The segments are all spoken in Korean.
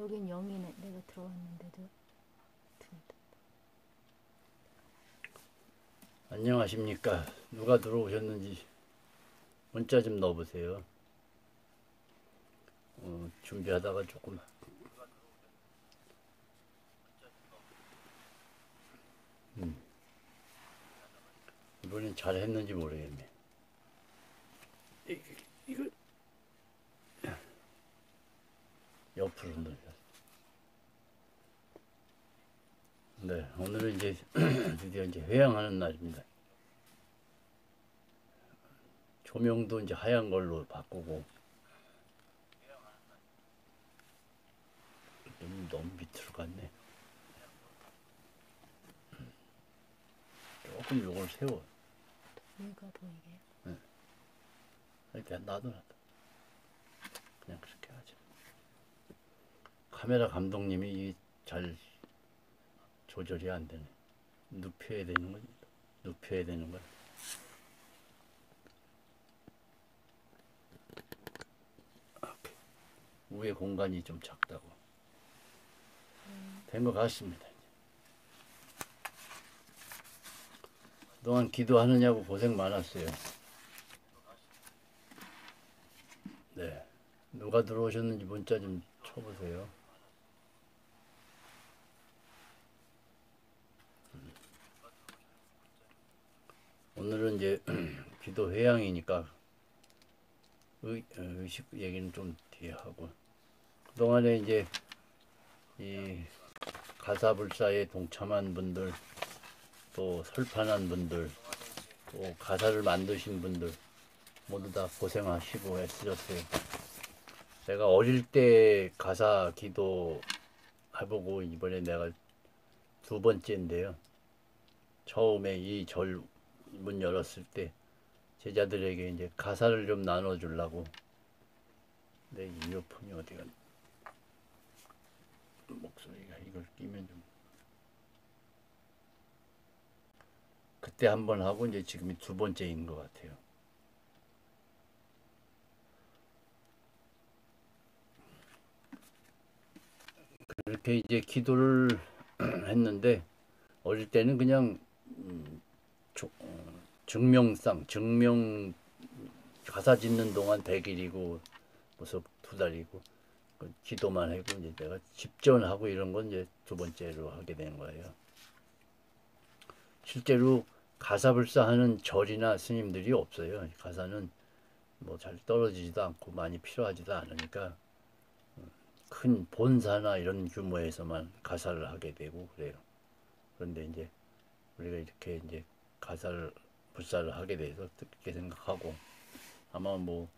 여긴 0이네. 내가 들어왔는데도. 안녕하십니까. 누가 들어오셨는지 문자 좀 넣어보세요. 준비하다가 조금 이번엔 잘 했는지 모르겠네. 이거 옆으로 늘렸어. 네, 오늘은 이제 드디어 이제 회양하는 날입니다. 조명도 이제 하얀 걸로 바꾸고 너무 밑으로 갔네. 조금 요걸 세워. 위가 보이게. 이렇게 놔둬. 그냥 그렇게 하죠. 카메라 감독님이 잘 조절이 안 되네. 눕혀야 되는 거지. 눕혀야 되는 거야. 위에 공간이 좀 작다고. 된 것 같습니다. 그동안 기도하느냐고 고생 많았어요. 네. 누가 들어오셨는지 문자 좀 쳐보세요. 오늘은 이제 기도 회양이니까 의식 얘기는 좀 뒤에 하고, 그동안에 이제 이 가사불사에 동참한 분들, 또 설판한 분들, 또 가사를 만드신 분들 모두 다 고생하시고 애쓰셨어요. 내가 어릴 때 가사 기도 해보고 이번에 내가 두 번째인데요. 처음에 이 절 문 열었을 때 제자들에게 이제 가사를 좀 나눠주려고. 내 이어폰이 어디가, 목소리가 이걸 끼면 좀, 그때 한 번 하고 이제 지금이 두 번째인 것 같아요. 그렇게 이제 기도를 했는데, 어릴 때는 그냥 증명 가사 짓는 동안 100일이고 무속 2달이고 기도만 하고, 이제 내가 집전하고 이런 건 이제 두 번째로 하게 된 거예요. 실제로 가사불사 하는 절이나 스님들이 없어요. 가사는 뭐 잘 떨어지지도 않고 많이 필요하지도 않으니까 큰 본사나 이런 규모에서만 가사를 하게 되고 그래요. 그런데 이제 우리가 이렇게 이제 가사를 불사를 하게 돼서 뜻깊게 생각하고, 아마 뭐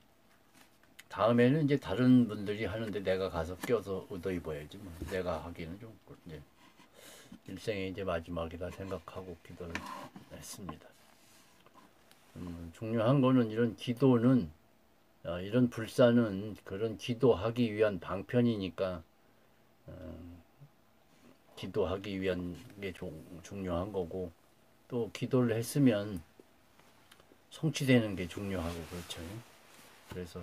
다음에는 이제 다른 분들이 하는데 내가 가서 껴서 얻어 입어야지 뭐. 내가 하기는 좀 이제 일생의 이제 마지막이다 생각하고 기도를 했습니다. 중요한 거는 이런 기도는, 이런 불사는 그런 기도하기 위한 방편이니까 기도하기 위한 게 중요한 거고, 또 기도를 했으면 성취되는 게 중요하고 그렇죠. 그래서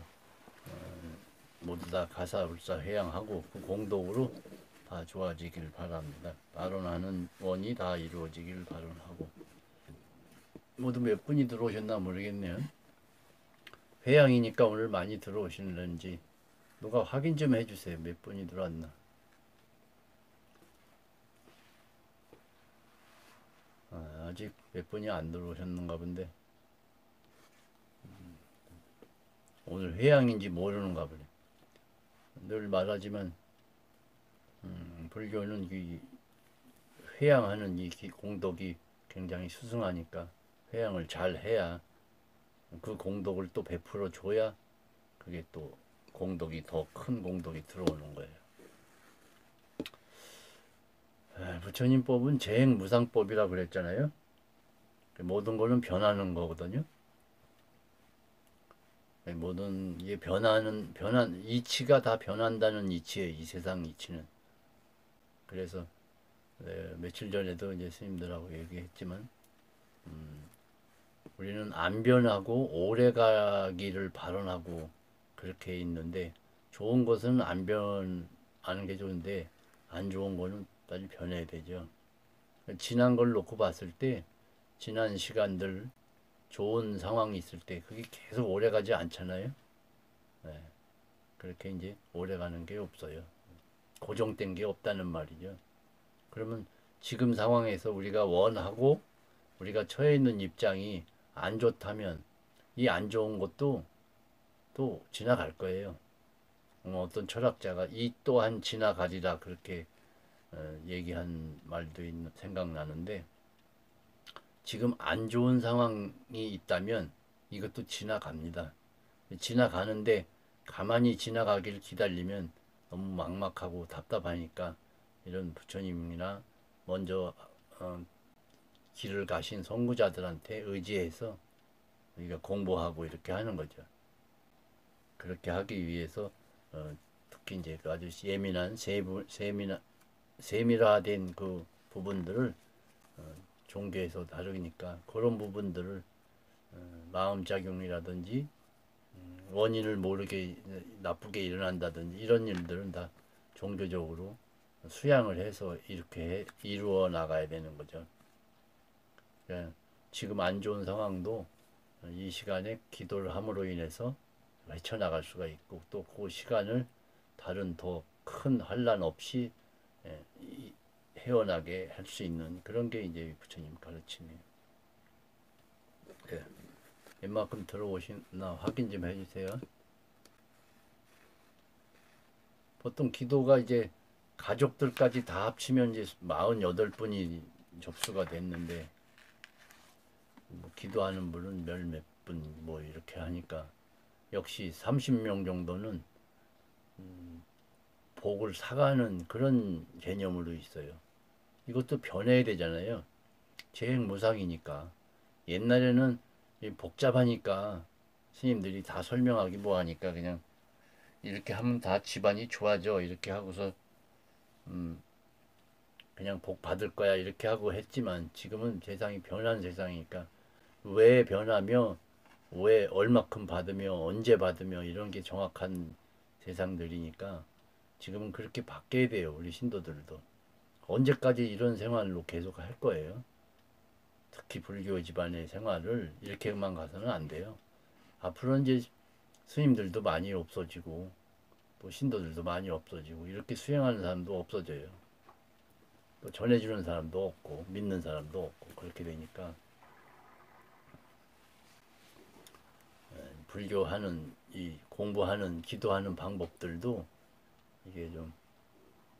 모두 다 가사불사 회양하고 그 공덕으로 다 좋아지길 바랍니다. 발언하는 원이 다 이루어지길 발언하고. 모두 몇 분이 들어오셨나 모르겠네요. 회양이니까 오늘 많이 들어오시는지 누가 확인 좀 해주세요. 몇 분이 들어왔나. 아직 몇 분이 안 들어오셨는가 본데 오늘 회양인지 모르는가 보네. 늘 말하지만 불교는 이 회양하는 이 공덕이 굉장히 수승하니까 회양을 잘 해야 그 공덕을 또 베풀어 줘야 그게 또 공덕이 더 큰 공덕이 들어오는 거예요. 부처님 법은 재행무상법이라 그랬잖아요. 모든 거는 변하는 거거든요. 모든 이게 변한 이치가 다 변한다는 이치예요. 이 세상 이치는. 그래서 며칠 전에도 이제 스님들하고 얘기했지만 우리는 안 변하고 오래 가기를 발언하고 그렇게 있는데, 좋은 것은 안 아는 게 좋은데 안 좋은 거는 빨리 변해야 되죠. 지난 걸 놓고 봤을 때 지난 시간들 좋은 상황이 있을 때 그게 계속 오래 가지 않잖아요. 네, 그렇게 이제 오래 가는 게 없어요. 고정된 게 없다는 말이죠. 그러면 지금 상황에서 우리가 원하고 우리가 처해 있는 입장이 안 좋다면 이 안 좋은 것도 또 지나갈 거예요. 어떤 철학자가 이 또한 지나가리라 그렇게 얘기한 말도 생각나는데 지금 안 좋은 상황이 있다면 이것도 지나갑니다. 지나가는데 가만히 지나가길 기다리면 너무 막막하고 답답하니까 이런 부처님이나 먼저 길을 가신 선구자들한테 의지해서 우리가 공부하고 이렇게 하는 거죠. 그렇게 하기 위해서 특히 이제 아주 예민한 세밀화된 그 부분들을 종교에서 다루니까 그런 부분들을 마음작용이라든지 원인을 모르게 나쁘게 일어난다든지 이런 일들은 다 종교적으로 수양을 해서 이렇게 이루어 나가야 되는 거죠. 그러니까 지금 안 좋은 상황도 이 시간에 기도를 함으로 인해서 헤쳐나갈 수가 있고 또 그 시간을 다른 더 큰 환란 없이 헤어나게 할 수 있는 그런 게 이제 부처님 가르침이에요. 네. 웬만큼 들어오시나 확인 좀 해주세요. 보통 기도가 이제 가족들까지 다 합치면 이제 48분이 접수가 됐는데 뭐 기도하는 분은 몇 분 뭐 이렇게 하니까 역시 30명 정도는 복을 사가는 그런 개념으로 있어요. 이것도 변해야 되잖아요. 재행무상이니까. 옛날에는 복잡하니까 스님들이 다 설명하기 뭐하니까 그냥 이렇게 하면 다 집안이 좋아져 이렇게 하고서 그냥 복 받을 거야 이렇게 하고 했지만 지금은 세상이 변한 세상이니까 왜 변하며 왜 얼마큼 받으며 언제 받으며 이런 게 정확한 세상들이니까 지금은 그렇게 바뀌어야 돼요. 우리 신도들도 언제까지 이런 생활로 계속 할 거예요. 특히 불교 집안의 생활을 이렇게만 가서는 안 돼요. 앞으로는 이제 스님들도 많이 없어지고 또 신도들도 많이 없어지고 이렇게 수행하는 사람도 없어져요. 또 전해주는 사람도 없고 믿는 사람도 없고 그렇게 되니까 불교하는 이 공부하는 기도하는 방법들도 이게 좀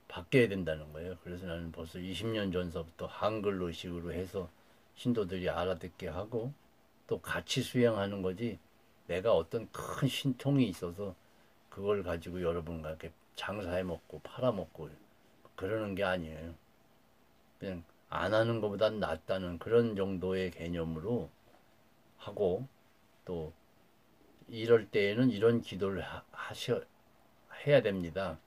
바뀌어야 된다는 거예요. 그래서 나는 벌써 20년 전서부터 한글로식으로 해서 신도들이 알아듣게 하고 또 같이 수행하는 거지 내가 어떤 큰 신통이 있어서 그걸 가지고 여러분과 이렇게 장사해 먹고 팔아 먹고 그러는 게 아니에요. 그냥 안 하는 것보단 낫다는 그런 정도의 개념으로 하고 또 이럴 때에는 이런 기도를 해야 됩니다.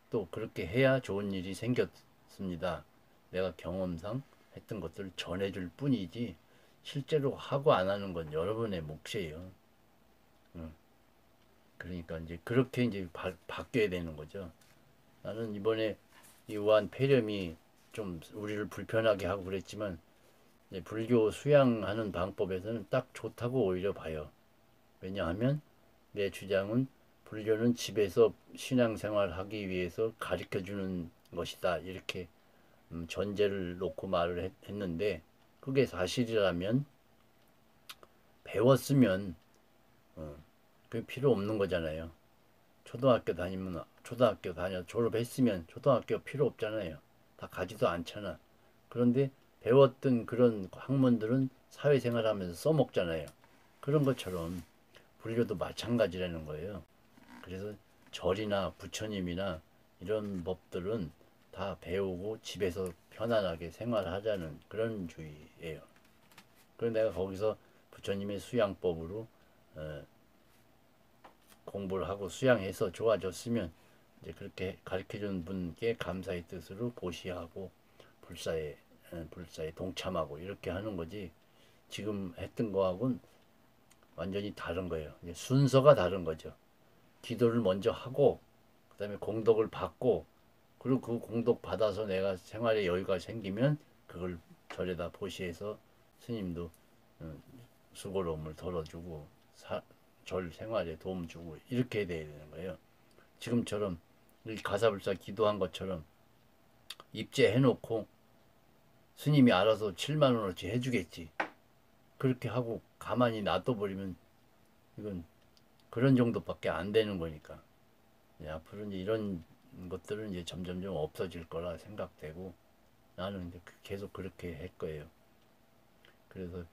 또 그렇게 해야 좋은 일이 생겼습니다. 내가 경험상 했던 것들을 전해줄 뿐이지 실제로 하고 안 하는 건 여러분의 몫이에요. 그러니까 이제 그렇게 이제 바뀌어야 되는 거죠. 나는 이번에 이 우한 폐렴이 좀 우리를 불편하게 하고 그랬지만 불교 수양하는 방법에서는 딱 좋다고 오히려 봐요. 왜냐하면 내 주장은 불교는 집에서 신앙생활 하기 위해서 가르쳐주는 것이다. 이렇게 전제를 놓고 말을 했는데 그게 사실이라면 배웠으면 그게 필요 없는 거잖아요. 초등학교 다니면 초등학교 다녀 졸업했으면 초등학교 필요 없잖아요. 다 가지도 않잖아. 그런데 배웠던 그런 학문들은 사회생활하면서 써먹잖아요. 그런 것처럼 불교도 마찬가지라는 거예요. 그래서 절이나 부처님이나 이런 법들은 다 배우고 집에서 편안하게 생활하자는 그런 주의예요. 그래서 내가 거기서 부처님의 수양법으로 공부를 하고 수양해서 좋아졌으면 이제 그렇게 가르쳐준 분께 감사의 뜻으로 보시하고 불사에 동참하고 이렇게 하는 거지 지금 했던 거하고는 완전히 다른 거예요. 순서가 다른 거죠. 기도를 먼저 하고 그다음에 공덕을 받고 그리고 그 공덕 받아서 내가 생활에 여유가 생기면 그걸 절에다 보시해서 스님도 어, 수고로움을 덜어주고 절 생활에 도움 주고 이렇게 돼야 되는 거예요. 지금처럼 이 가사불사 기도한 것처럼 입제해놓고 스님이 알아서 7만 원어치 해주겠지. 그렇게 하고 가만히 놔둬버리면 이건 그런 정도밖에 안 되는 거니까. 앞으로 이제 이런 것들은 이제 점점점 없어질 거라 생각되고 나는 이제 계속 그렇게 할 거예요. 그래서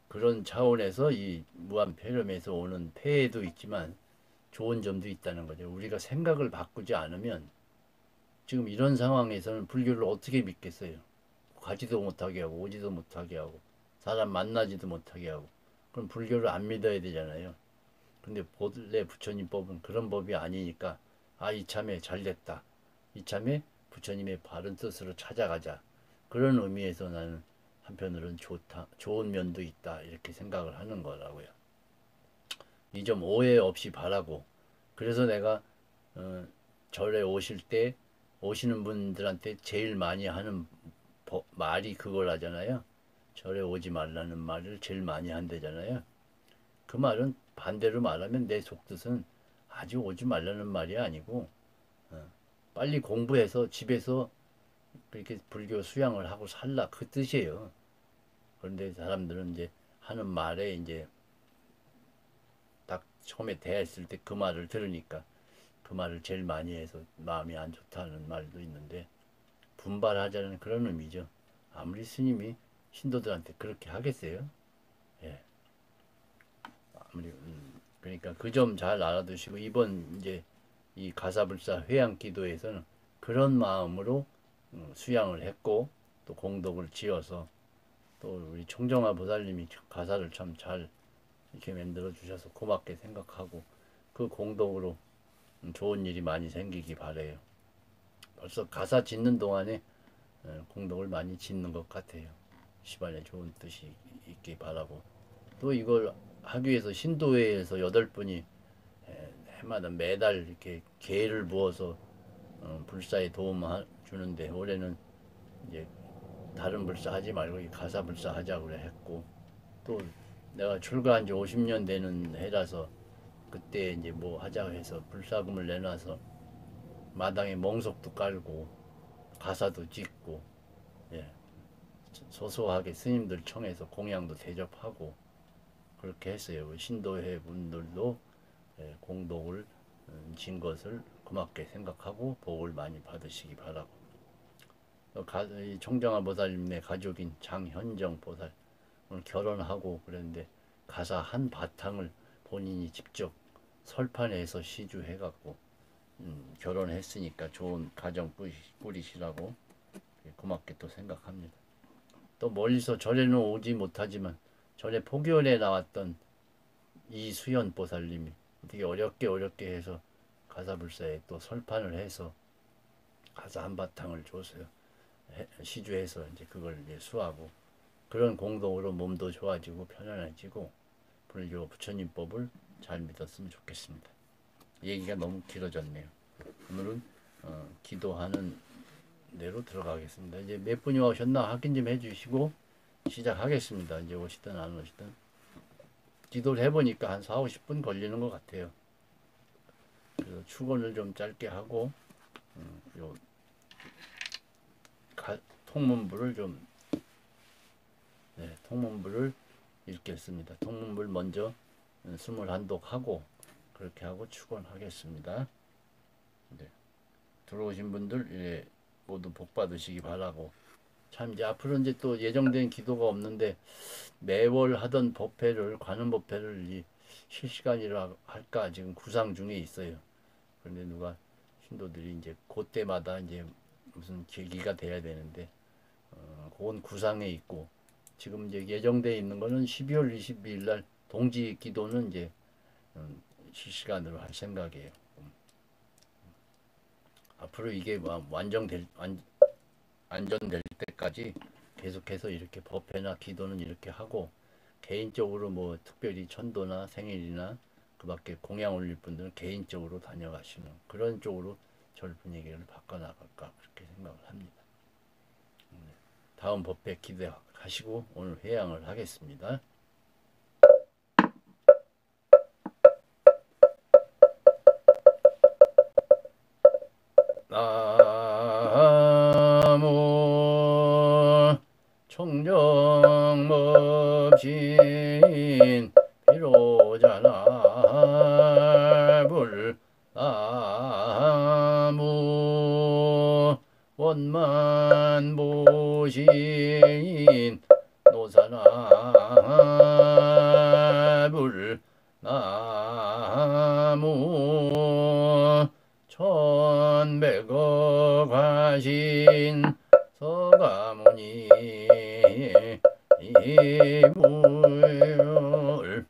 그런 차원에서 이 무한 폐렴에서 오는 폐해도 있지만 좋은 점도 있다는 거죠. 우리가 생각을 바꾸지 않으면 지금 이런 상황에서는 불교를 어떻게 믿겠어요? 가지도 못하게 하고 오지도 못하게 하고 사람 만나지도 못하게 하고 그럼 불교를 안 믿어야 되잖아요. 근데 본래 부처님 법은 그런 법이 아니니까 이참에 잘됐다. 이참에 부처님의 바른 뜻으로 찾아가자. 그런 의미에서 나는 한편으로는 좋은 면도 있다. 이렇게 생각을 하는 거라고요. 이 점 오해 없이 바라고 그래서 내가 절에 오실 때 오시는 분들한테 제일 많이 하는 말이 그걸 하잖아요. 절에 오지 말라는 말을 제일 많이 한대잖아요. 그 말은 반대로 말하면 내 속뜻은 아직 오지 말라는 말이 아니고 빨리 공부해서 집에서 그렇게 불교 수양을 하고 살라 그 뜻이에요. 그런데 사람들은 이제 하는 말에 이제 딱 처음에 대했을 때 그 말을 들으니까 그 말을 제일 많이 해서 마음이 안 좋다는 말도 있는데 분발하자는 그런 의미죠. 아무리 스님이 신도들한테 그렇게 하겠어요? 예. 아무리 그러니까 그 점 잘 알아두시고 이번 이제 이 가사불사 회양 기도에서는 그런 마음으로 수양을 했고 또 공덕을 지어서 또 우리 총정화 보살님이 가사를 참 잘 이렇게 만들어 주셔서 고맙게 생각하고 그 공덕으로 좋은 일이 많이 생기기 바래요. 벌써 가사 짓는 동안에 공덕을 많이 짓는 것 같아요. 시반에 좋은 뜻이 있기 바라고 또 이걸 하기 위해서 신도회에서 8분이 해마다 매달 이렇게 계를 부어서 불사에 도움 주는데 올해는 이제 다른 불사 하지 말고 이 가사 불사 하자고 그래 했고 또 내가 출가한 지 50년 되는 해라서 그때 이제 뭐 하자고 해서 불사금을 내놔서 마당에 멍석도 깔고 가사도 짓고 예, 소소하게 스님들 청해서 공양도 대접하고 그렇게 했어요. 신도회 분들도 공덕을 진 것을 고맙게 생각하고 복을 많이 받으시기 바라고 총정화 보살님네 가족인 장현정 보살 오늘 결혼하고 그랬는데 가사 한 바탕을 본인이 직접 설판해서 시주해갖고 결혼했으니까 좋은 가정 꾸리시라고 고맙게 또 생각합니다. 또 멀리서 절에는 오지 못하지만 전에 포교원에 나왔던 이수연 보살님이 되게 어렵게 해서 가사불사에 또 설판을 해서 가사 한바탕을 줬어요. 시주해서 이제 그걸 이제 수하고 그런 공덕으로 몸도 좋아지고 편안해지고 불교 부처님 법을 잘 믿었으면 좋겠습니다. 얘기가 너무 길어졌네요. 오늘은 기도하는 대로 들어가겠습니다. 이제 몇 분이 오셨나 확인 좀 해주시고 시작하겠습니다. 이제 오시든 안 오시든 기도를 해보니까 한 4, 50분 걸리는 것 같아요. 그래서 축원을 좀 짧게 하고 요 통문부를 좀 통문부를 읽겠습니다. 통문부를 먼저 21독 하고 그렇게 하고 축원하겠습니다. 네. 들어오신 분들 모두 복 받으시기 바라고 참 이제 앞으로 이제 또 예정된 기도가 없는데 매월 하던 법회를 관음 법회를 실시간이라 할까 지금 구상 중에 있어요. 그런데 누가 신도들이 이제 그때마다 이제 무슨 계기가 돼야 되는데 그건 구상에 있고 지금 이제 예정돼 있는 거는 12월 22일 날 동지 기도는 이제 실시간으로 할 생각이에요. 앞으로 이게 안전될 때까지 계속해서 이렇게 법회나 기도는 이렇게 하고 개인적으로 뭐 특별히 천도나 생일이나 그 밖에 공양 올릴 분들은 개인적으로 다녀가시는 그런 쪽으로 절 분위기를 바꿔나갈까 그렇게 생각을 합니다. 다음 법회 기대하시고 오늘 회양을 하겠습니다. 나무 총정법신 비로자나불 나무 원만보신 노사나불 나무 천백억 하신 서가모니 이물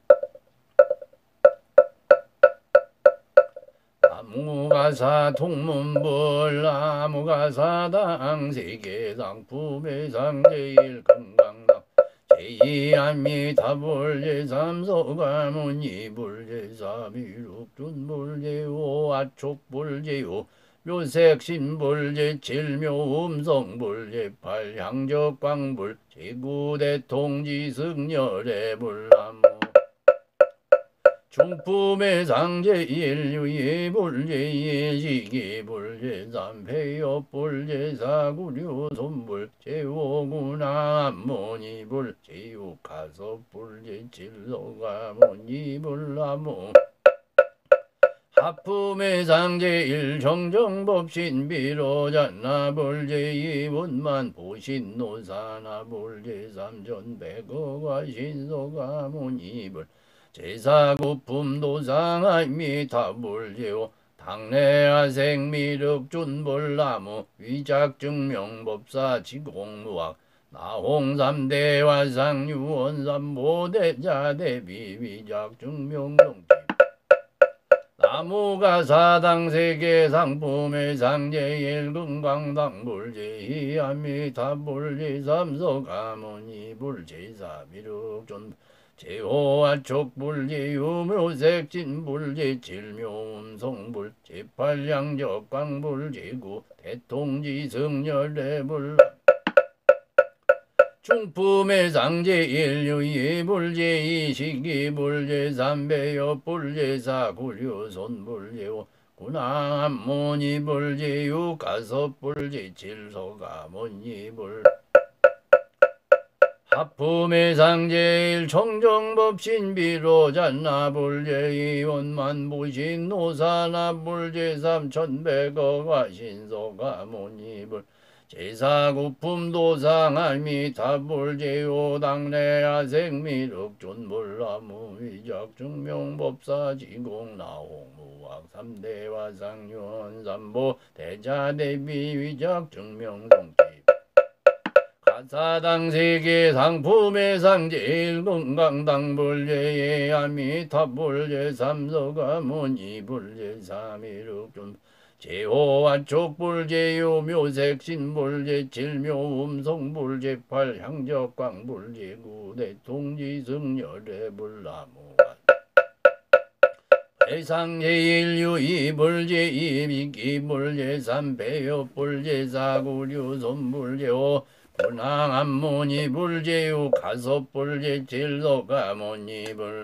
나무가사 통문불 나무가사당 세계상품의상 제일 건강당 제2안미타불 제3서가문 이불 제4미룩 준불 제5 아촉불 제5 묘색신불 제7 묘음성불 제8 향적광불 제9 대통지승열애불 나무 중품의 상제일 유의불 제2 시기불 제3 폐업불 제4 구류손불 제5 군함모니불 제6 가섭불 제7 소가모니불 나무 하품의 상제일 정정법신 비로자나불 제2 원만 보신노사나불 제3 전백어가 신소가모니불 제4구품 도상아미타불 제5 당내하생미륵준불 나무 위작증명법사 지공무학 나홍삼대화상유원삼보대자 대비 위작증명정지 나무가 사당세계 상품의 상제일 금강당불 제2 아미타불 제3 서가모니불 제4 미륵존 제5 아촉불 제6 묘색진불 제7 묘음성불 제8 양적광불 제9 대통지승열애불 중품의 상제일 유의불 제2 시기불 제3 배엽불 제4 구류손불 제5 군함모니불 제6 가섭불 제7 서가모니불 하품의 상제일 청정법신 비로자나불 제2 원만보신 노사나불 제3 천백어가 신소가모니불 제4 구품 도상아미타불 제5 당내하생미륵존불 나무 위작증명법사 지공나홍무학 3대화상유원 삼보 대자대비 위작증명정지 가사당세계 상품의 상제일 건강당불 제2 아미타불 제3 서가모니불 제3 미륵존 제5 아촉불 제6 묘색신불 제7 묘음성불 제8 향적광불 제9 대통지승열애불 나무 배상제일 유의불 제2 미기불 제3 배엽불 제4 구류손불 제5 군항암모니불 제6 가섭불 제7 서가모니불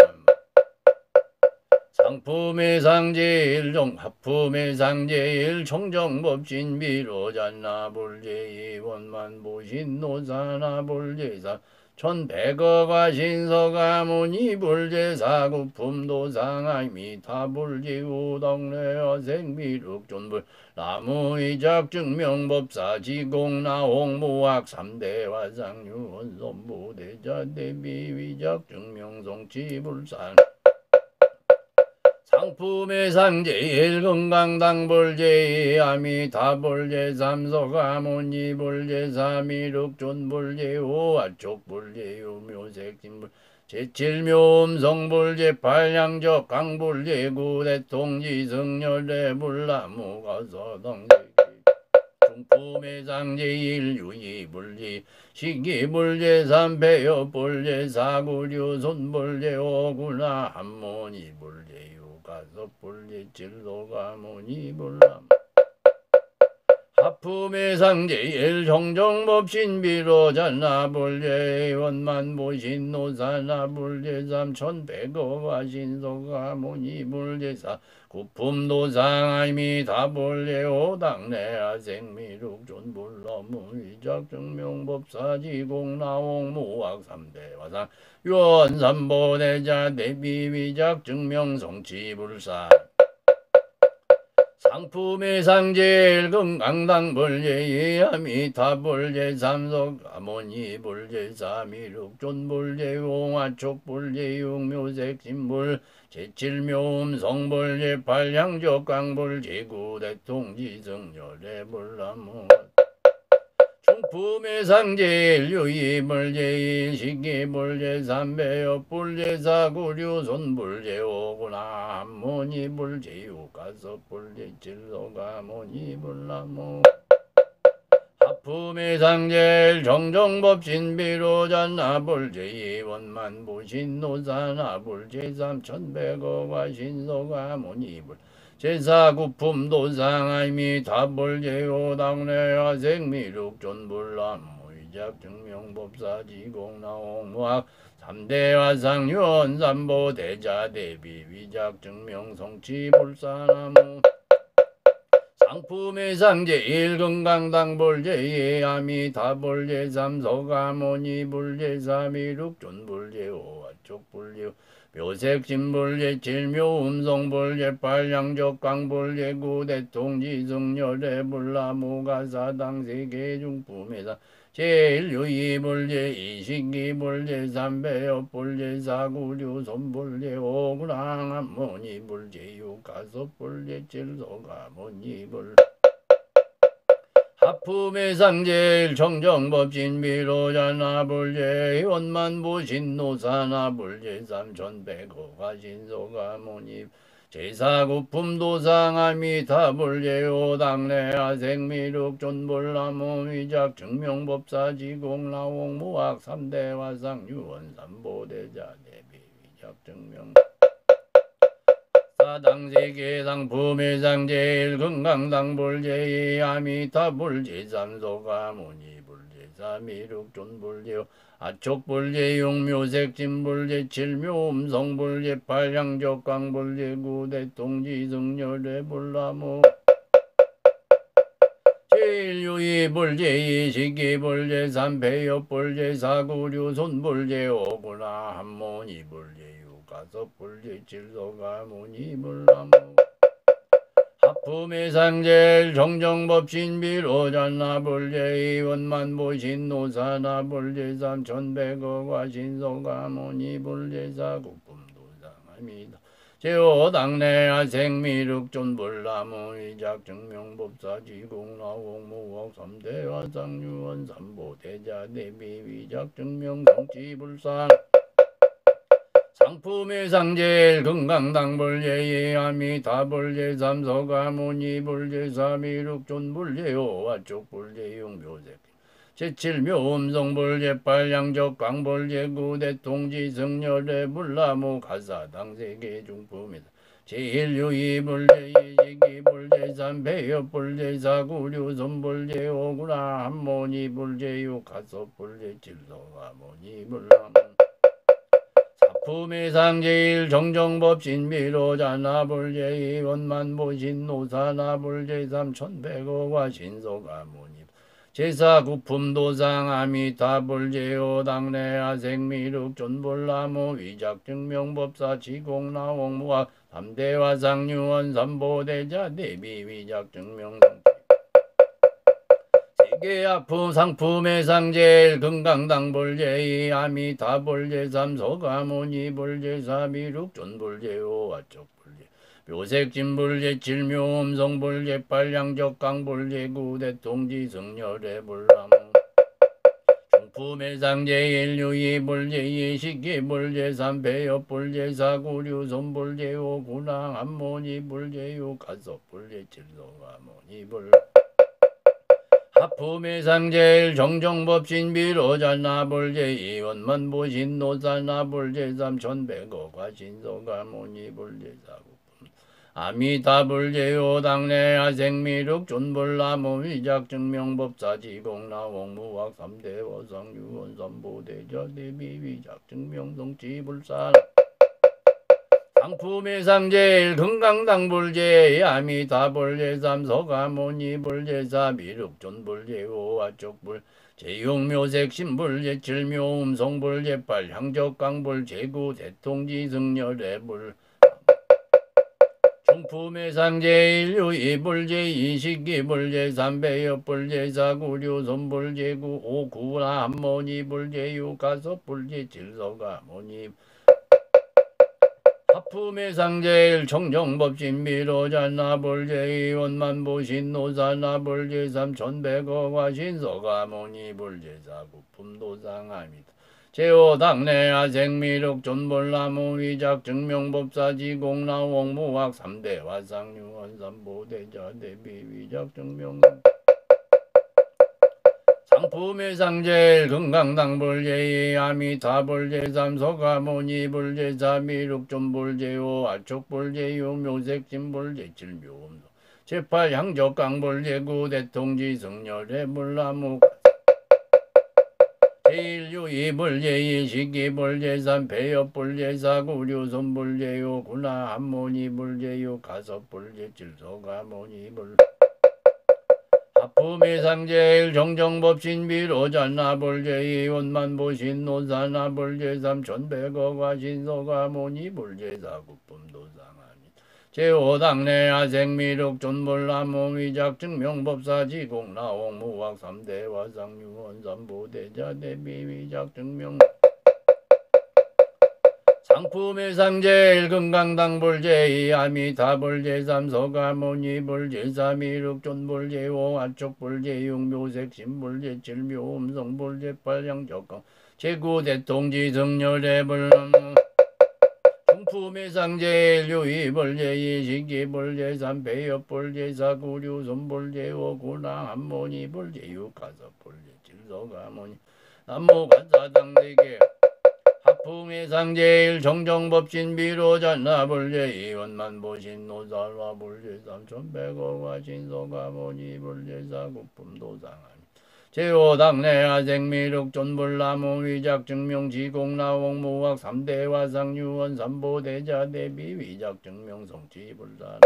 상품의 상제일 정하품의 상제일 청정법신 비로자나불 제2 원만보신 노사나불 제3 천백어가 신서가모니불 제4 구품 도상아미타불 제5 당내하생미륵존불 나무위작증명법사 지공나홍무학 3대화상유원선보 대자대비 위작증명성치불산 상품의 상제일 건강당불 제2 아미타불 제3 서가모니불 제4 미륵존불 제5 아촉불 제6 묘색진불 제7 묘음성불 제8 양적광불 제9 대통지승열애불 나무가사당세계 중품의 상제일 유의불 제 시기불 제3 배엽불 제4 구류손불 제5 군함모니불 제6 가섭불 제7 서가모니불 하품의 상제일 정정법신비로자나불제 원만보신노사나불제 삼천백어와 신소가모니불제사 구품도상아이미 다불제 오당내아생미룩존불러무위작증명법사지공나옥무학 삼대화상 유언삼보대자 대비위작증명성취불사 상품의 상제일 금강당불제 아미타불제 삼속 아모니불제 사미룩존불제 용화촉불제 육묘색신불 제칠묘음성불제 팔향적강불제 구대통지성열애불나무 중품의 상제일 유이불제 인식이불제 삼배엽불제 사구류손불제 오구나 한모니불제 유가섭불제 칠소가모니불나무 하품의 상제일 정정법신비로자나불제 이원만부신노사나불제 삼천백어와 신소가모니불 제사구품도상아이미 다불제오당내와 생미룩존불람무위작증명법사지공나옥무학 삼대화상유언삼보대자대비위작증명성취불사나무 상품의 상제일 금강당불제 아미타불제 삼소가모니불제 사미룩존불제 오화촉불제 묘색신불제 칠묘음성불제 팔량적강불제 구대통지승열애불나무가사당세계중품에사 제일유이불제 이식이불제 삼배엽불제 사구류손불제 오구랑한모니불제 육가섭불제 칠소가모니불 하품의 상제일 정정법신비로자나불제 원만부신노사나불제 삼천백어가 신소가모니 제사구품도상아미타불제 오당내아 생미룩존불나무 위작증명법사지공나옥무학 삼대화상 유언삼보대자 대비위작증명 사당세계 상품의 상제일 금강당불제 아미타불제 삼소가모니불제 사미룩존불제 아촉불제 용묘색진불제 칠묘음성불제 팔량적강불제 구대통지승열애불나무 제일유이불제 이식이불제 삼배엽불제 사구류손불제 오구나 한모니불제 가섭불제 칠소가모니불나무 하품의 상제일 정정법신비로자나불제 이원만보신노사나불제 삼천백어과 신소가모니불제 사구품도상아미다 제오당내아 생미룩존불나무 위작증명법사지공나옥무학 삼대화상유언 삼보대자 대비위작증명성취불산 상품의 상제일 금강당불제 아미타불제 삼소가모니불제 사미룩존불제 오화촉불제 용묘색 제칠묘음성불제 팔량적강불제 구대통지승열애불나무 가사당세계중품이다 제일유이불제 이식이불제 삼배엽불제 사구류손불제 오구나 한모니불제 육가섭불제 칠소가모니불나무 하품의 상제일 정정법신비로자나불제 이원만보신노사나불제 삼천백어와 신소가모니 제사구품도상 아미타불제 오당내아 생미룩존불나무 위작증명법사지공나옥무학 삼대화상유언 삼보대자 대비위작증명 세계아품 상품의 상제일 금강당불제 아미타불제 삼소가모니불제 사미룩존불제 오화촉불제 묘색진불제 칠묘음성불제 팔량적강불제 구대통지승열애불나무 중품의 상제일 유이불제 이식이불제 삼배엽불제 사구류손불제 오구랑 한모니불제 육가섭불제 칠소가모니불 하품의 상제일 정정법신비로자나불제 이원만보신노사나불제 삼천백어과 신소가모니불제 사구품 아미타불제요 당내 아생미륵 존불나무 위작증명법사지공나 옥무학 3대 와상유원 삼보대자 대비 위작증명성지불산 상품의상제일 금강당불제 아미타불제 삼서가모니불제사 미륵존불제오 아쪽불 제용묘색신불제 칠묘음성불제 팔향적강불 제구 대통지승열애불 중품의상제일유 이불제 이식이불제 삼배엽불제 사구류손불제구 오구나 한모니불제유 가섭불제 질서가모니 하품의상제일 청정법신비로잔나불제 이원만보신노사나불제 삼천백어과 신서가모니불제 사구품도상합니다. 제오당내 아생미륵 존불나무 위작 증명법사지공나 옥무학 3대 화상유원 삼보대자 대비 위작 증명 상품의상제일 금강당불제이 아미타불제 삼서가모니불제사 미륵존불제오 아촉불제유 묘색진불제 칠묘음소 제팔향적강불제구 대통지승열애불나무 제일유이불제이 식이불제삼 배엽불제사 구류손불제요 구나 한모니불제요 가섭불제 질서가모니불 하품의상제일 정정법신비로잔나불제이 원만보신노사나불제 삼천백어과 신서가모니불제사 구품도상하니 제오당내 아생미륵 존불나무 위작증명법사지공나 옥무학 3대 화상유원 삼보대자 대비 위작증명 상품의상제일 금강당불제이 아미타불제 삼서가모니불제 사미륵존불제오 아촉불제 육묘색신불제 칠묘음성불제 팔향적강 제구대통지승열애불나무 중품의상제일 유이불제 이식이불제 삼배엽불제 사구류손불제 오구나 한모니불제 육가섭불제 질서가모니 남무관사당대계 하품의상제일 정정법신비로잔나불제 이원만보신노사라불제 삼천백어과 신서가모니불제 사구품도상하니 제오당내 아생미륵 존불나무 위작증명지공나 옥무학 3대 화상유원 삼보대자 대비 위작증명성지불사라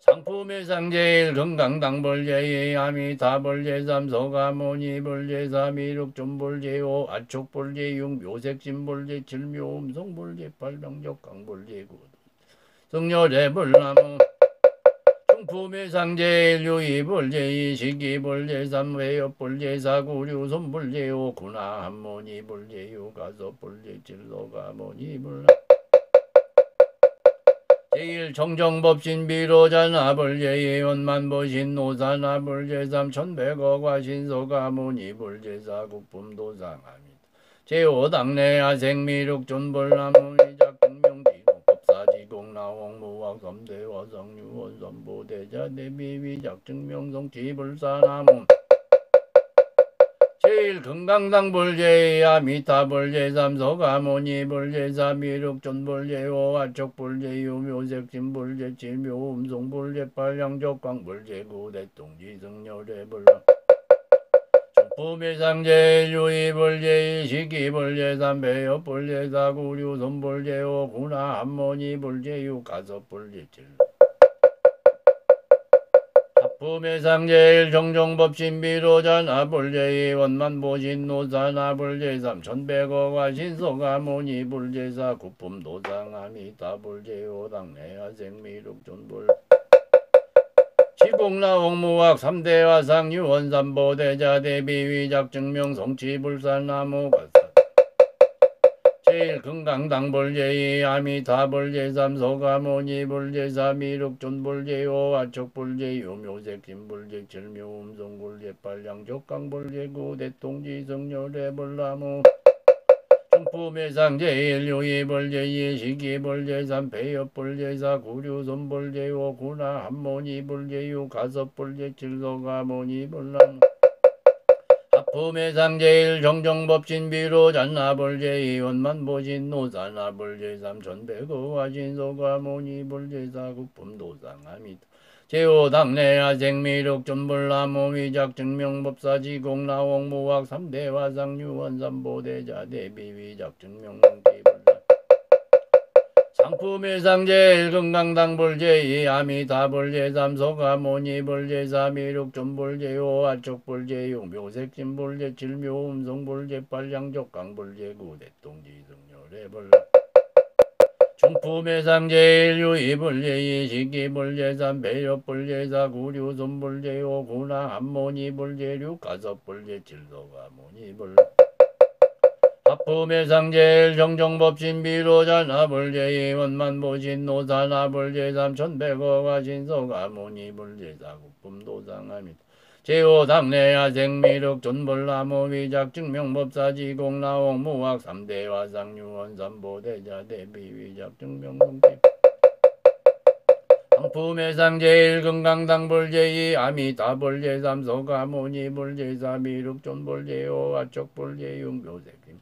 상품의상제일 금강당불제이 아미타불제 삼서가모니불제 사미륵존불제오 아촉불제 육묘색신불제 칠묘음성불제 팔병적강불제구 승열애불나무 중품의상제일 유이불제 이식이불제 삼배엽불제 사구류손불제 오구나 한모니불제 유가섭불제 질서가모니불나 제일 정정법신비로잔나불제 이원만보신노사나불제 삼천백어과 신서가모니불제 사구품도상합니다. 제오당내 아생미륵 존불나무 위작증명지공 법사지공나 옥무학 3대 화상유원 삼보대자 대비 위작증명성지불사나무 제일 금강당불제 아미타불제 삼서가모니불제 사미륵존불제오 아촉불제 유묘색신불제 칠묘음성불제 팔향적강불제 구대통지승열애불나 중품의상제일 유이불제 이식이불제 삼배엽불제 사구류손불제 오구나 한모니불제 유가섭불제 칠 하품의상제일 정정법신비로잔나불제 원만보신노사나불제 삼천백어과 신서가모니불제사 구품도상아미타불제 오당내 아생미륵존불 지공나 옥무학 3대 화상유원 삼보대자 대비 위작증명성지불사나무가 제일 금강당불제 아미타불제 삼서가모니불제 사미륵존불제 오아촉불제 유묘색신불제 칠묘음성불제 팔향적강불제 구대통지승열애불나무 중품의상제일 유이불제 이식이불제 삼배엽불제 사구류손불제 오구나 한모니불제 유가섭불제 질서가모니불나무 하품해상제일 정정법진비로 잔나불제이 원만보신 노사나불제삼 천백어와 진소가모니불제사 국품도상함이다. 제오당내야 생미륵 전불나무 위작 증명법사 지공나옥 무학 3대화 상유원 삼보대자 대비 위작 증명문기불 상품해상제일 금강당불제이 아미타불제 삼소가모니불제 사미륵 전불제오 아촉불제용 묘색진불제 칠묘음성불제 빨량적강불제 구대통지승열애불 중품해상제일 유이불제이 시기불제삼 배엽불제사 구류손불제오 구나함모니불제류 가섭불제 칠소가모니불 하품해상제일 정정법신비로 잔나불제이 원만보신 노사나불제 삼천백어가 신소가모니불제사 국품도상함이다. 제오당내야 생미륵 존불나무 위작 증명법사 지공나옥 무학 3대화 상유원 삼보대자 대비 위작 증명동기 상품해상제일 금강당불제이 아미타불제 삼소가모니불제사 미륵존불제오 아촉불제용 묘색임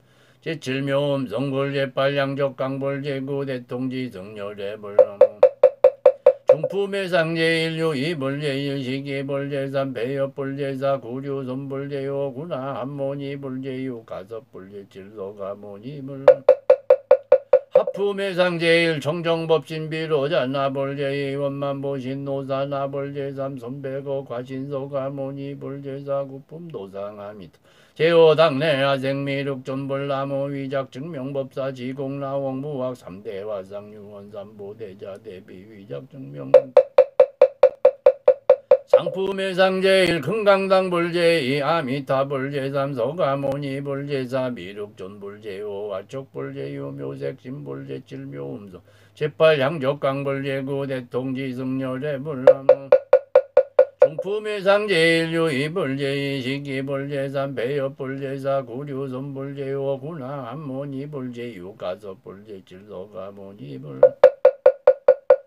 제칠묘음성불제 빨량적강불제 구대통지 승열애불나무 중품해상제일 유이불제일 시기불제삼 배엽불제사 구류손불제오 구나함모니불제유 가섭불제 칠소가모니불 하품해상제일 청정법신비로 잔나불제이 원만보신 노사나불제삼 손백어 과신소가모니불제사 국품도상함이다. 제오당내야 생미륵 존불나무 위작 증명법사 지공나옥 무학 3대화 상유원 삼보대자 대비 위작 증명 상품해상제일 금강당불제이 아미타불제 삼소가모니불제사 미륵존불제오 아촉불제유 묘색신불제 칠묘음성 제팔향적강불제 구대통지승열애불나무 중품해상제일 유이불제이 시기불제삼 배엽불제사 구류손불제오 구나함모니불제유 가섭불제 칠소가모니불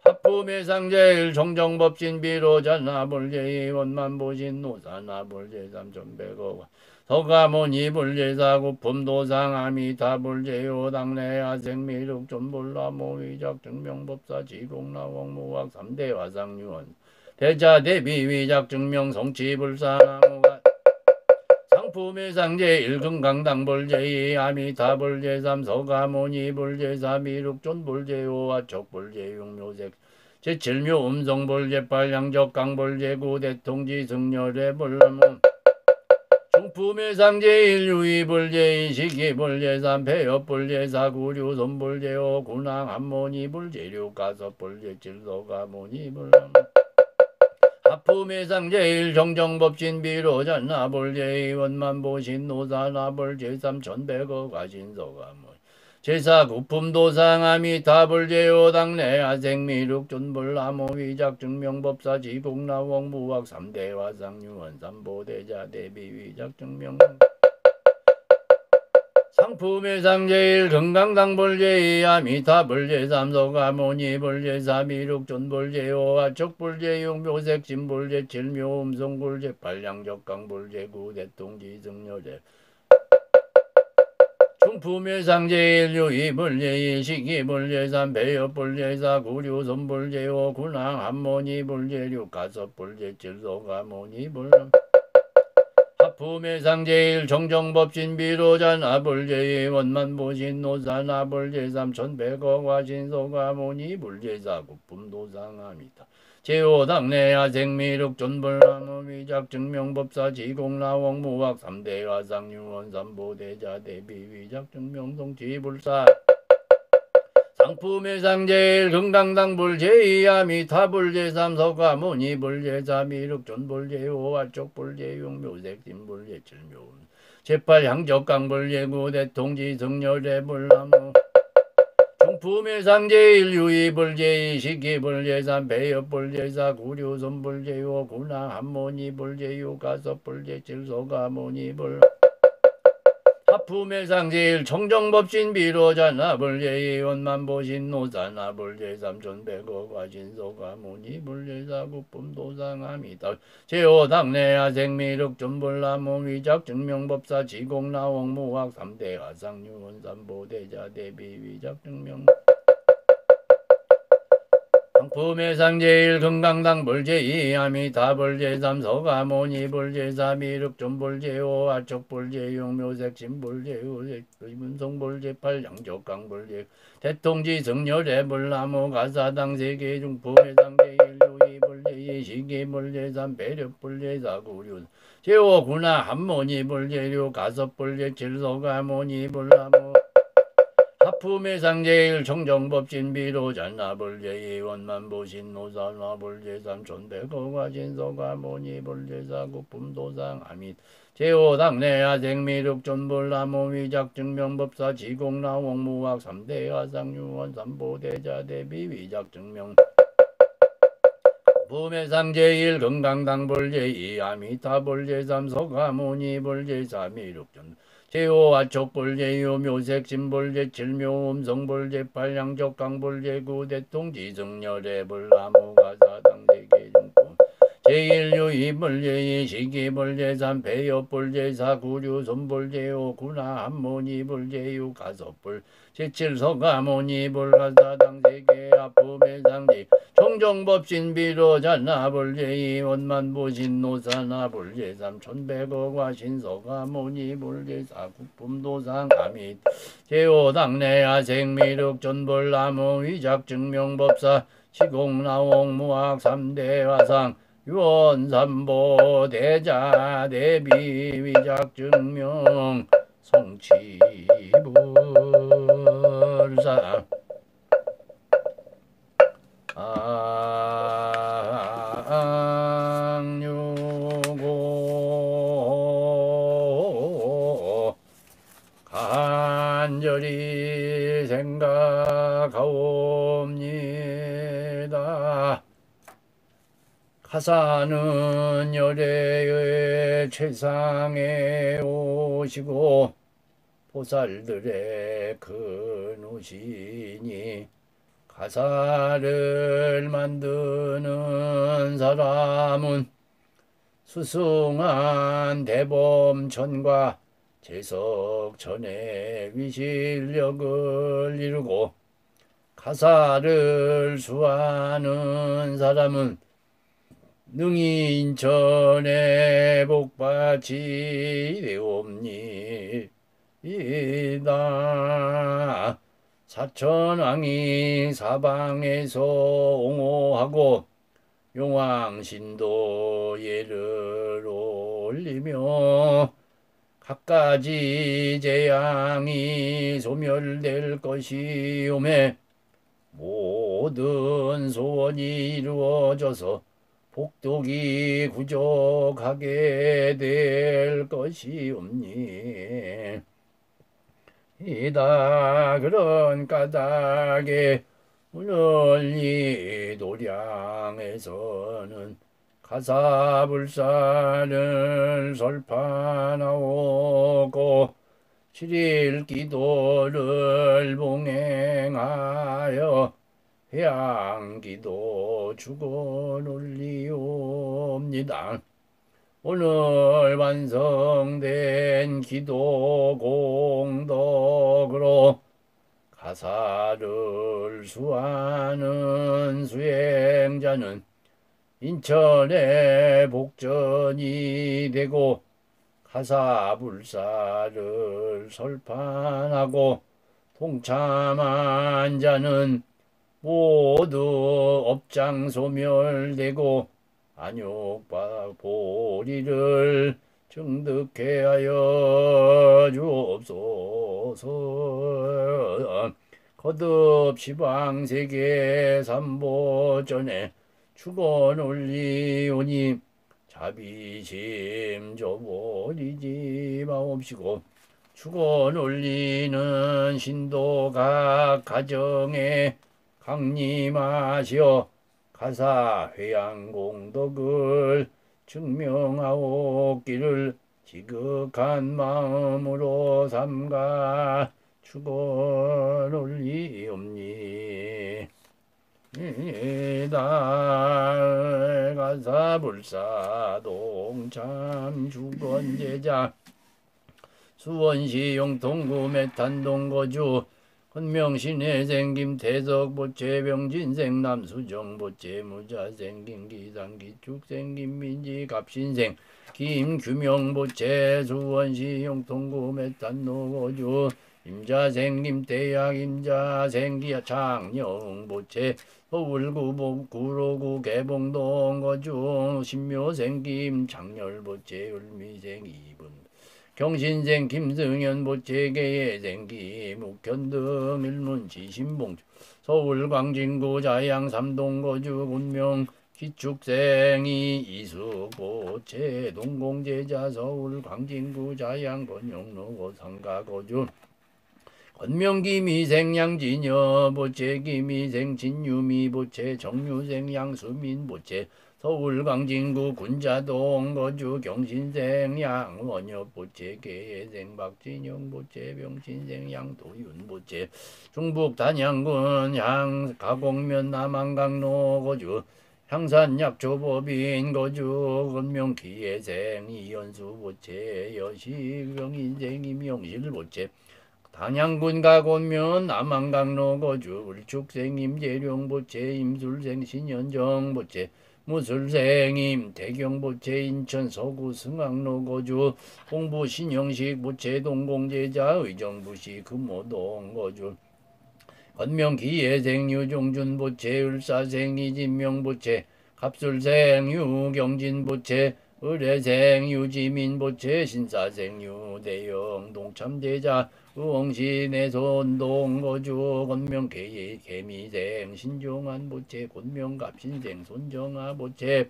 하품해상제일 정정법신비로 잔나불제이 원만보신 노사나불제 삼천백어와 서가모니불제사 국품도상 아미타불제요 당내야 생미륵 존불나무 위작 증명법사 지공나옥 무학 3대화 상유원 대자 대비 위작 증명 성취불사나무가 상품해상제일 금강당불제이 아미타불제 삼소가모니불제사 미륵존불제오 아촉불제용 묘색 제칠묘음성불제 빨량적강불제 구대통지 승열애불나무 중품해상제일 유이불제이 시기불제삼 배엽불제사 구류손불제오 구낭함모니불제류 가섭불제 칠소가모니불나무 하품해상제일 정정법신비로 잔나불제이 원만보신 노사나불제 삼천백어 가신소가모 제사 국품도상 아미타불제오 당내야 생미륵 존불나무 위작 증명법사 지공나옥 무학 3대화 상유원 삼보대자 대비 위작 증명 상품해상제일 금강당불제이 아미타불제 삼소가모니불제사 미륵존불제오 아촉불제용 묘색신불제 칠묘음성불제 빨량적강불제 구대통지승열애 중품해상제일 유이불제이 시기불제삼 배엽불제사 구류손불제오 구낭함모니불제류 가섭불제 칠소가모니불 하품해상제일 정정법신비로 잔나불제이 원만보신 노사나불제 삼천백어와 신소가모니불제사 국품도상함이다. 제오당내야 생미륵 존불나무 위작 증명법사 지공나옥 무학 3대화 상유원 삼보대자 대비 위작 증명성취불사 상품해상제일 금강당불제이 아미타불제 삼소가모니불제사 미륵존불제오 아촉불제용 묘색진불제 칠묘음 제팔향적강불제 구대통지승열애불나무 중품해상제일 유이불제이 시기불제삼 배엽불제사 구류손불제요 구낭함모니불제유 가섭불제 칠소가모니불 하품해상제일 청정법신 비로자나 불제의원만 보신 노사나 불제삼천백억 과신소가 무니 불제사국품도상함이다 제오당내 생미륵전불나무 위작 증명법사 지공나옥무학 3대 화상유원 삼보대자 대비위작 증명 상품해상제일 금강당 불제이 아미타 불제삼 서가모니 불제사 미륵존 불제오 아척 불제용 묘색신 불제오 의문성 불제팔 양적강 불제 대통지 성렬의 불나무 가사당 세계 중품해상제일 유이 불제이 시기 불제삼 배력 불제사 구류 제오 군하 한모니 불제류 가섭 불제 칠서가모니 불나무 하품해상제일 청정법진 비로자나 불제이 원만 보신 노사나 불제삼 천백어가 진서가 모니 불제사 국품도상 아밋 제오당내 야생미륵존 불나무 위작 증명법사 지공나옥무학 3대 화상유원 삼보대자 대비 위작 증명 품해상제일 금강당 불제이 아미타 불제삼 서가모니 불제사 미륵존 제오아촉 불제유 묘색신 불제 칠묘 음성 불제 팔양적 강불제 구대통 지성열의 불나무 가사당 대계중품 제일유이 불제이 시기 불제삼 배엽 불제사 구류 손불제오 구나 한모니 불제유 가섭불 제칠서가모니 불가사당 세계 아품해상제 청정법신 비로자나 불제이 원만 보신 노사나 불제삼 천백어과 신서가모니 불제사 국품도상 아밋 제오당내 야생미륵존 불나무 위작 증명법사 시공나옥무학 3대 화상 유원삼보 대자 대비 위작 증명 성취불사 ang유고 간절히 생각하옵니다. 가사는 열애의 최상에 오시고 보살들의 근우시니 가사를 만드는 사람은 수승한 대범천과 제석천의 위실력을 이루고 가사를 수하는 사람은 능히 인천의 복받이 되옵니다. 사천왕이 사방에서 옹호하고 용왕신도 예를 올리며 갖가지 재앙이 소멸될 것이오매 모든 소원이 이루어져서 복덕이 구족하게 될 것이옵니. 이다 그런 까닭에 오늘 이 도량에서는 가사불사를 설파하옵고 7일 기도를 봉행하여 해양기도 축원 올리옵니다. 오늘 완성된 기도 공덕으로 가사를 수하는 수행자는 인천의 복전이 되고 가사불사를 설판하고 동참한 자는 모두 업장소멸되고 안욕바 보리를 증득해 하여 주옵소서. 거듭 시방세계 삼보전에 축원 올리오니 자비심 저버리지 마옵시고 축원 올리는 신도 각 가정에 강림하시어 가사 회양 공덕을 증명하옵기를 지극한 마음으로 삼가 축원올리옵니. 이다 가사불사 동참 주권제자 수원시 용통구 메탄동거주 헌명신의 생김 태석 보채 병진생 남수정 보채 무자 생김 기상기 축 생김 민지 갑신생 김규명 보채 수원시 용통구 메탄동거주 임자 생김 대약 임자 생기 창녕 보채 서울구 구로구 개봉동 거주 신묘 생김 장렬 보채 을미생 이분 경신생 김승현 보채계의 생김 묵현등 일문 지신봉 서울 광진구 자양 삼동거주 군명 기축생이 이숙 보채 동공제자 서울 광진구 자양 권영로 상가거주 권명기미생 양진여 보채 기미생 진유미 보채 정유생 양수민 보채 서울 광진구 군자동 거주 경신생 양원엽 보채 계생 박진영 보채 병신생 양도윤 보채 중북 단양군 양가곡면 남한강로 거주 향산약초법인 거주 건명기예생 이연수 보채 여시병인생 임영실 보채 단양군 가곤면 남한강로 거주 울축생 임재룡보채 임술생 신현정 보채 무술생 임태경 보채 인천 서구 승학로 거주 홍부 신영식 보채 동공제자 의정부시 금호동 거주 건명기예생 유종준 보채 을사생 이진명 보채 갑술생 유경진 보채 의뢰생 유지민 보채 신사생 유대영 동참제자 의왕시 내손동 거주 권명계의 개미생 신종한 보채 권명갑신생 손정아 보채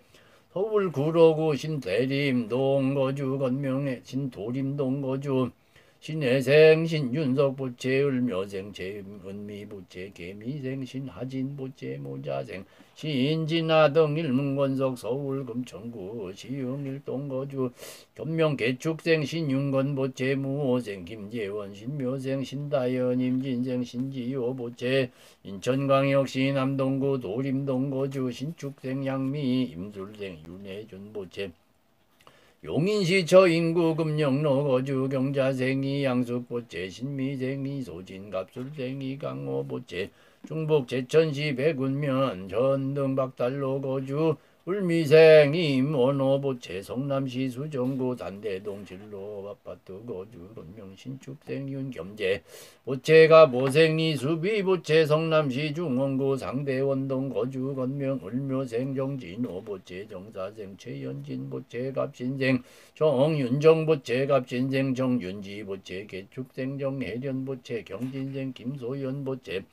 서울 구로구 신대림동 거주 권명의 신도림동 거주 신혜생 신윤석 보채 을묘생 재은미 보채 개미생 신하진 보채 모자생 신진아 등 일문권석 서울 금천구 시흥일동 거주 견명 개축생 신윤건 보채 무호생 김재원 신묘생 신다연 임진생 신지호 보채 인천광역시 남동구 도림동 거주 신축생 양미 임술생 윤혜준 보채 용인시 저인구 금영로 거주 경자생이 양숙보채 신미생이 소진 갑술생이 강호 보채 중북 제천시 백운면 전등 박달로 거주 울미생이 임원호 보채 성남시 수정구 단대동 진로 아파트 거주 건명 신축생 윤겸재 보채가 모생이 수비 보채 성남시 중원구 상대원동 거주 건명 을묘생 정진호 보채 정사생 최연진 보채 갑신생 정윤정 보채 갑신생 정윤지 보채 개축생 정혜련 보채 경진생 김소연 보채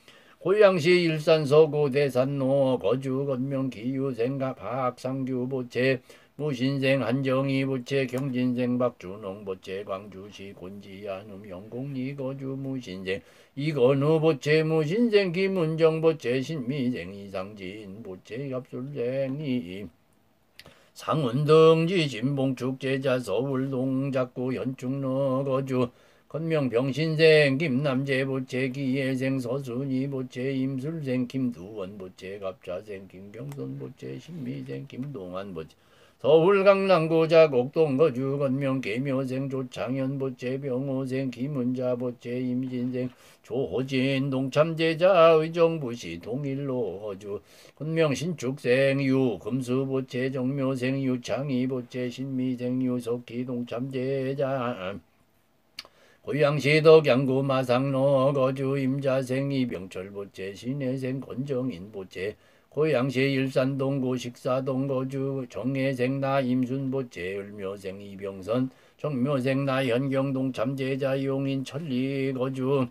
고양시 일산서구 대산로 거주 건명 기유생 박상규 보채 무신생 한정희 보채 경진생 박준홍 보채 광주시 곤지안음 영공리 거주 무신생 이건우 보채 무신생 김은정 보채 신미생 이상진 보채 갑술생이 상운등지 진봉축제자 서울 동작구 연축로 거주 건명 병신생 김남재 보채 기예생 서순이 보채 임술생 김두원 보채 갑자생 김경선 보채 신미생 김동환 보채 서울 강남구 자곡동 거주 건명 계묘생 조창현 보채 병호생 김은자 보채 임진생 조호진 동참제자 의정부시 동일로 거주 건명 신축생 유금수 보채 정묘생 유창희 보채 신미생 유석희 동참제자 고양시 덕양구 마상로 거주 임자생 이병철 보채 신혜생 권정인 보채 고양시 일산동구 식사동 거주 정혜생 나 임순 보채 을묘생 이병선 정묘생 나 현경동 참제자 용인 천리 거주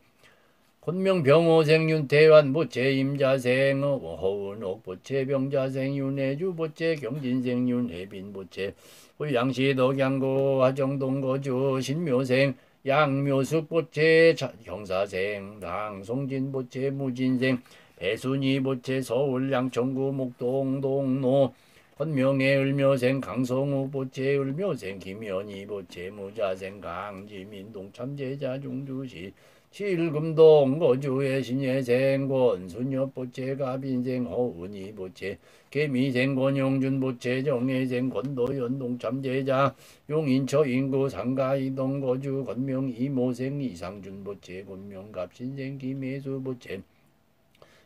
곤명 병호생 윤태환 보채 임자생 허은옥 보채 병자생 윤혜주 보채 경진생 윤혜빈 보채 고양시 덕양구 화정동 거주 신묘생 양묘숙 보채 경사생 강송진 보채 무진생 배순이 보채 서울 양천구 목동 동로 권명의 을묘생 강성우 보채 을묘생 김현희 보채 무자생 강지민 동참제자 중주시 칠금동 거주의 신예생 권순엽 보채 가빈생 허은희 보채 개미생 권영준 보채 정예생 권도연 동참제자 용인처 인구 상가이동 거주 권명 이모생 이상준 보채 권명 갑신생 김혜수 보채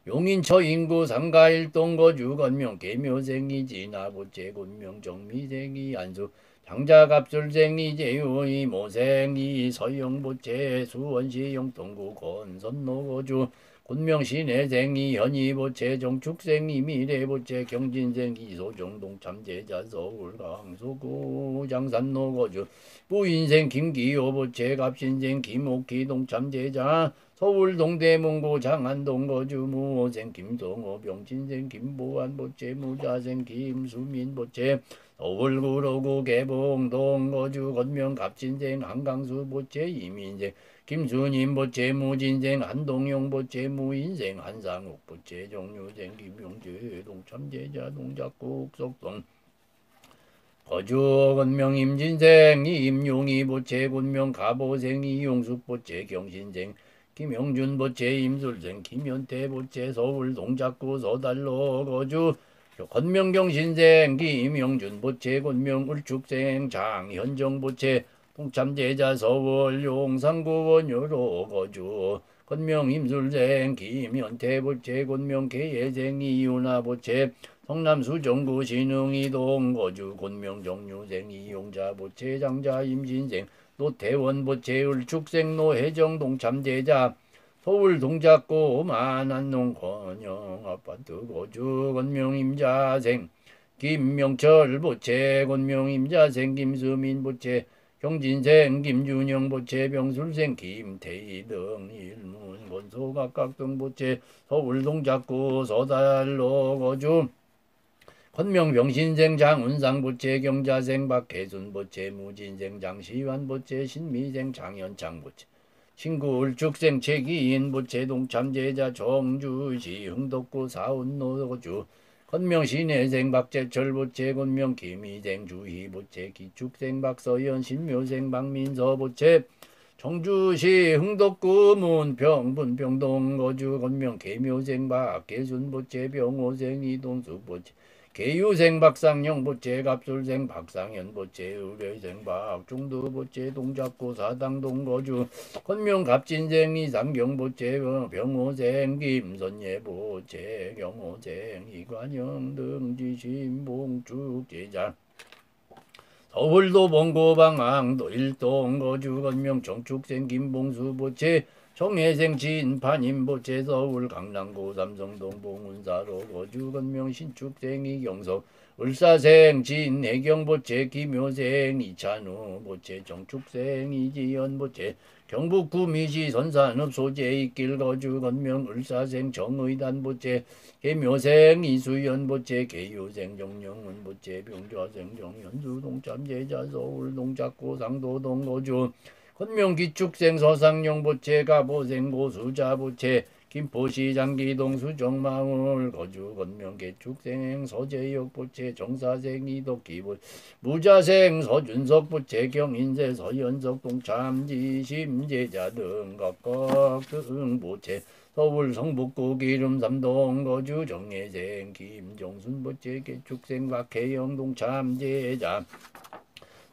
용인처 인구 상가일동 거주 건명 계묘생이 진화보채 곤명 정미생이 안수 장자갑술생이 제유이 모생이 서영보채 수원시 영동구 건선로 거주 곤명 신혜생이 현이보채 정축생이 미래보채 경진생이 소정동 참제자 서울 강서구 장산로 거주 부인생 김기호보채 갑신생 김옥희 동참제자 서울 동대문구 장안동 거주 무호생 김성호 병진생 김보안 보채 무자생 김수민 보채 서울 구로구 개봉동 거주 건명 갑진생 한강수 보채 이민생 김순임 보채 무진생 한동용 보채 무인생 한상욱 보채 정유생 김용재 동참제자 동작국 속동 거주 건명 임진생 임용희 보채 곤명 가보생 이용숙 보채 경신생 김영준 보채 임술생 김현태 보채 서울 동작구 서달로 거주 건명경신생 김영준 보채 곤명 울축생 장현정 보채 동참제자 서울 용산구 원효로 거주 건명 임술생 김현태 보채 곤명 계예생 이윤아 보채 성남 수정구 신흥이동 거주 곤명 정유생 이용자 보채 장자 임신생 노태원 보채 울축생 노혜정 동참제자 서울 동작구 만안동 권영 아파트 거주 건명 임자생 김명철 보채 건명 임자생 김수민 보채 경진생 김준영 보채 병술생 김태희 등 일문 권소 각각 등 보채 서울 동작구 서달로 거주 건명 병신생 장운상 보채 경자생 박혜순 보채 무진생 장시환 보채 신미생 장현창 보채 신구 울축생 최기인 보채 동참제자 정주시 흥덕구 사운로 거주 건명 신혜생 박재철 보채 건명 김희생 주희 보채 기축생 박서연 신묘생 박민서 보채 청주시 흥덕구 문평 분평동 거주 건명 계묘생 박계순 보채 병호생 이동수 보채 계유생 박상영 보채 갑술생 박상현 보채 의뢰생 박중두 보채 동작구 사당동 거주 건명 갑진생 이상경 보채 병호생 김선예 보채 경호생 이관영 등 지신봉축 제자 서울도 봉고방항도 일동 거주 건명 정축생 김봉수 보채 정혜생 진판임 보채 서울 강남구 삼성동 봉운사로 거주 건명 신축생 이경석 을사생 진혜경 보채 김효생 이찬우 보채 정축생 이지연 보채 경북구 미시 선산읍 소재 있길 거주 건명 을사생 정의단 보채 개묘생 이수연 보채 개유생 정영은 보채 병좌생 정현수 동참제자 서울 동작구 상도동 거주 건명 기축생 서상용 보채 가보생 고수자 보채 김포시 장기동 수정마을 거주 건명 개축생 서재혁 보채 정사생 이덕기 보채 무자생 서준석 보채 경인세 서연석 동참지 심제자 등 각각 등 보채 서울 성북구 기름 삼동 거주 정예생 김정순 보채 개축생 박혜영 동참제자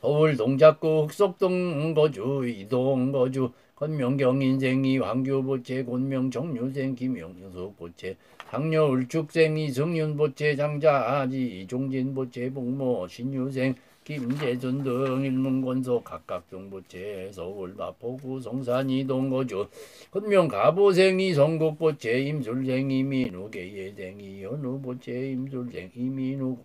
서울 동작구 흑석동 거주 이동 거주 건명경인생이 황규 보채 곤명 정유생 김영숙 보채 상녀 울축생 이승윤 보채 장자 아지 이종진 보채 복모 신유생 김재준 등 일문권소 각각 등 보채 서울 마포구 성산 이동 거주 건명 가보생 이성국 보채 임술생 이민우 계예생 이현우 보채 임술생 이민우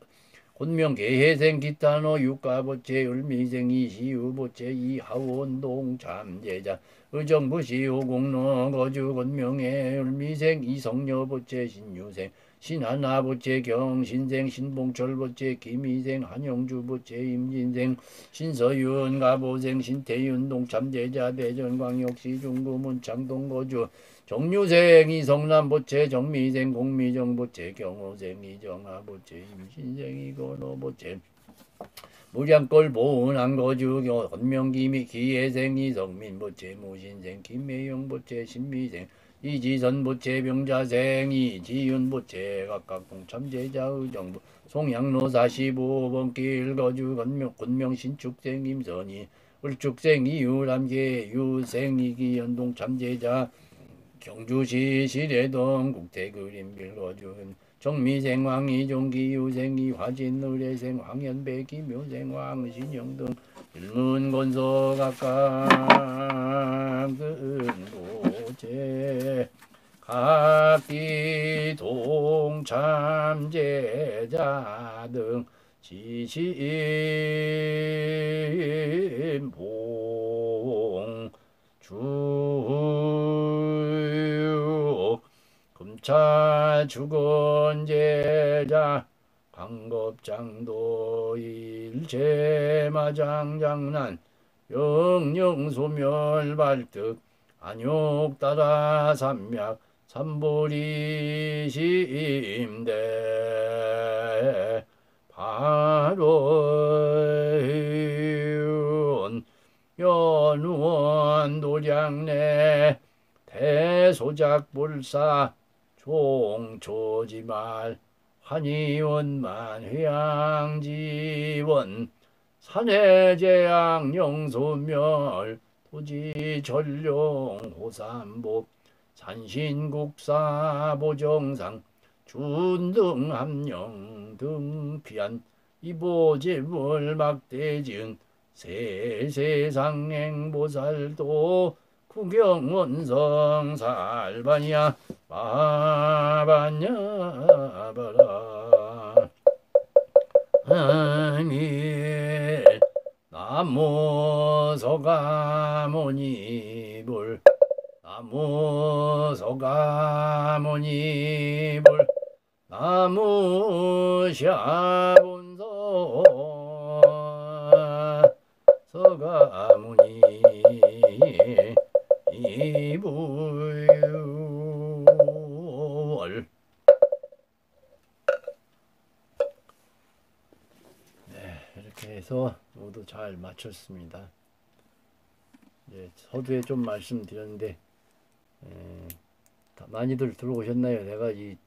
곤명 계혜생 기타노 육가보채 을미생 이시우 보채 이하원 동참제자 의정부시 오공로 거주 곤명의 을미생 이성녀 보채 신유생 신하나보채 경신생 신봉철보채 김희생 한영주보채 임진생 신서윤 가보생 신태윤 동참제자 대전광역시 중구문창동거주 정유생 이성남보채 정미생 공미정보채 경호생 이정하보채 임신생 이건호보채 무량골 보은안거주 건명기미 기예생 이성민보채 무신생 김매영보채 신미생 이지선보채 병자생 이지윤보채 각각 동참제자 의정부 송양로 45번 길 거주 건명 신축생 임선이 을축생 이유람계 유생 이기연 동참제자 경주시 시래동 국대그림길 거주 정미생 왕이종기 유생이 화진 의뢰생 황현배 기묘생 왕신영 등 일문건소 각각 근고제 각기 동참제자 등 지신봉 주요 금차 주건제자 광겁장도 일제마장장난 영영소멸발득 안욕따라 삼약 삼보리심대 발원 연우원 도량내 대소작불사 종초지말 환희원만 회양지원 산해재양 영소멸 토지전룡 호삼복 산신국사 보정상 준등함령 등피한 이보제물 막대지은 세세상행보살도 구경원성 살바냐 마바냐 바라 아니 나무 소가모니불 나무 소가모니불 나무 샤본소 서가모니 이불 네, 이렇게 해서 모두 잘 마쳤습니다. 서두에 좀 말씀드렸는데 많이들 들어오셨나요? 내가 이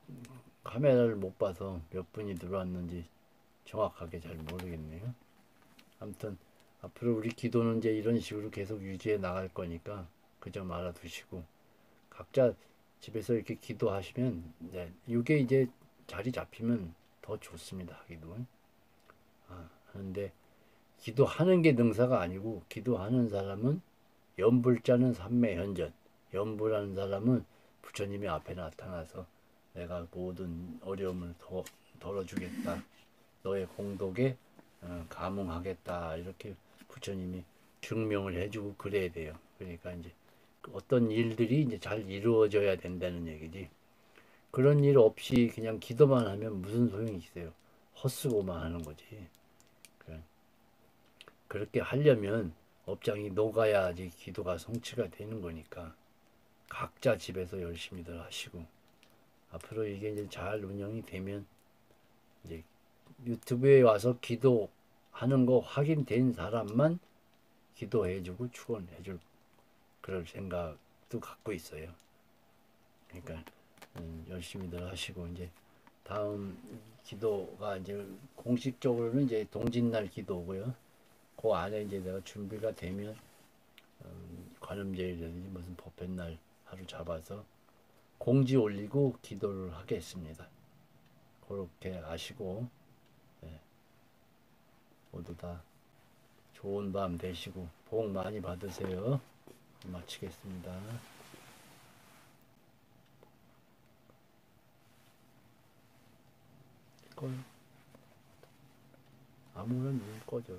카메라를 못 봐서 몇 분이 들어왔는지 정확하게 잘 모르겠네요. 아무튼 앞으로 우리 기도는 이제 이런 식으로 계속 유지해 나갈 거니까 그 점 알아두시고 각자 집에서 이렇게 기도하시면 이게 이제 자리 잡히면 더 좋습니다. 하기도. 하는데 기도하는 게 능사가 아니고 기도하는 사람은 연불자는 삼매현전 연불하는 사람은 부처님이 앞에 나타나서 내가 모든 어려움을 덜어주겠다. 너의 공덕에 감응하겠다. 이렇게 부처님이 증명을 해주고 그래야 돼요. 그러니까 이제 어떤 일들이 이제 잘 이루어져야 된다는 얘기지. 그런 일 없이 그냥 기도만 하면 무슨 소용이 있어요. 헛수고만 하는 거지. 그렇게 하려면 업장이 녹아야지 기도가 성취가 되는 거니까 각자 집에서 열심히들 하시고 앞으로 이게 이제 잘 운영이 되면 이제 유튜브에 와서 기도하는 거 확인된 사람만 기도해주고 축원해줄 그럴 생각도 갖고 있어요. 그러니까 열심히들 하시고 이제 다음 기도가 이제 공식적으로는 이제 동짓날 기도고요. 그 안에 이제 내가 준비가 되면 관음제일이라든지 무슨 법회날 하루 잡아서 공지 올리고 기도를 하겠습니다. 그렇게 아시고 모두 다 좋은 밤 되시고 복 많이 받으세요. 마치겠습니다. 아무런 눈 꺼져.